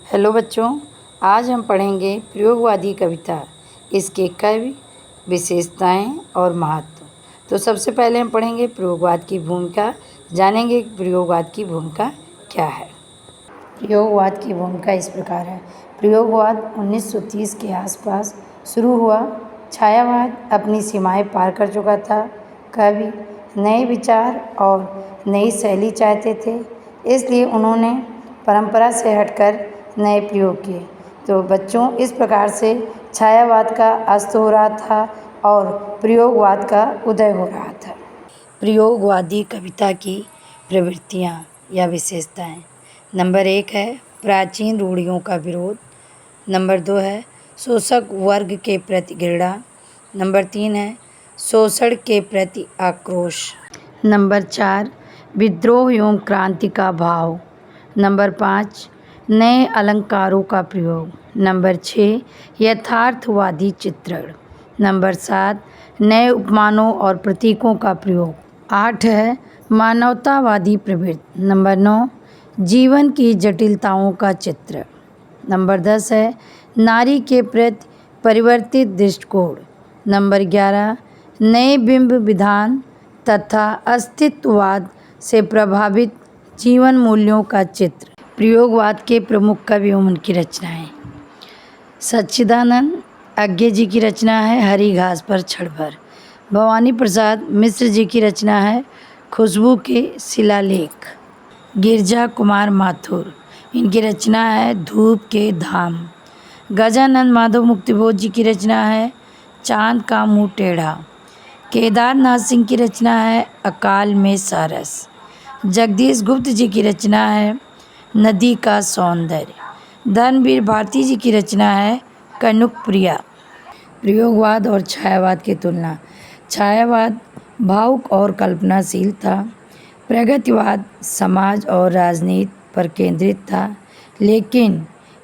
Hello बच्चों, आज हम पढ़ेंगे प्रयोगवादी कविता, इसके कवि, विशेषताएं और महत्व। तो सबसे पहले हम पढ़ेंगे प्रयोगवाद की भूमिका, जानेंगे प्रयोगवाद की भूमिका क्या है। प्रयोगवाद की भूमिका इस प्रकार है। प्रयोगवाद 1930 के आसपास शुरू हुआ। छायावाद अपनी सीमाएं पार कर चुका था। कवि नए विचार और नई शैली चाहते थे, इसलिए उन्होंने परंपरा से हटकर नए प्रयोग किए। तो बच्चों, इस प्रकार से छायावाद का अस्त हो रहा था और प्रयोगवाद का उदय हो रहा था। प्रयोगवादी कविता की प्रवृत्तियाँ या विशेषताएं। नंबर 1 है प्राचीन रूढ़ियों का विरोध। नंबर 2 है शोषक वर्ग के प्रति घृणा। नंबर 3 है शोषण के प्रति आक्रोश। नंबर 4 विद्रोह एवं क्रांति का भाव। नंबर 5 नए अलंकारों का प्रयोग। नंबर 6 यथार्थवादी चित्रण। नंबर 7 नए उपमानों और प्रतीकों का प्रयोग। 8 है मानवतावादी प्रवृत्ति। नंबर 9 जीवन की जटिलताओं का चित्र। नंबर 10 है नारी के प्रति परिवर्तित दृष्टिकोण। नंबर 11 नए बिंब विधान तथा अस्तित्ववाद से प्रभावित जीवन मूल्यों का चित्र। प्रयोगवाद के प्रमुख कवि एवं उनकी रचनाएं। सच्चिदानंद अज्ञे जी की रचना है हरी घास पर क्षण भर। भवानी प्रसाद मिश्र जी की रचना है खुशबू के शिलालेख। गिरजा कुमार माथुर, इनकी रचना है धूप के धाम। गजानंद माधव मुक्तिबोध जी की रचना है चांद का मुंह टेढ़ा। केदारनाथ सिंह की रचना है अकाल में सारस। जगदीश गुप्त जी की रचना है नदी का सौंदर्य। धर्मवीर भारती जी की रचना है कनक प्रिया। प्रयोगवाद और छायावाद की तुलना। छायावाद भावुक और कल्पनाशील था। प्रगतिवाद समाज और राजनीति पर केंद्रित था, लेकिन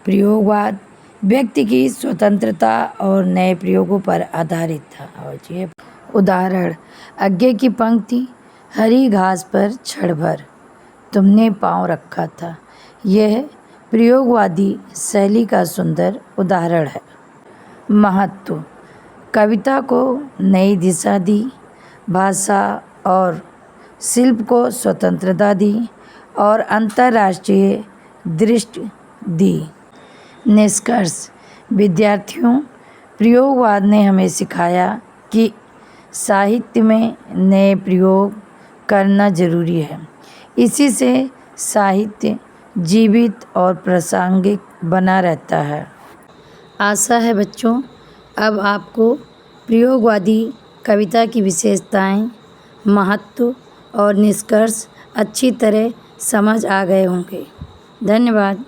प्रयोगवाद व्यक्ति की स्वतंत्रता और नए प्रयोगों पर आधारित था। और ये उदाहरण अज्ञे की पंक्ति हरी घास पर क्षण भर तुमने पाँव रखा था, यह प्रयोगवादी शैली का सुंदर उदाहरण है। महत्व कविता को नई दिशा दी, भाषा और शिल्प को स्वतंत्रता दी और अंतर्राष्ट्रीय दृष्टि दी। निष्कर्ष विद्यार्थियों, प्रयोगवाद ने हमें सिखाया कि साहित्य में नए प्रयोग करना जरूरी है। इसी से साहित्य जीवित और प्रासंगिक बना रहता है। आशा है बच्चों, अब आपको प्रयोगवादी कविता की विशेषताएं, महत्व और निष्कर्ष अच्छी तरह समझ आ गए होंगे। धन्यवाद।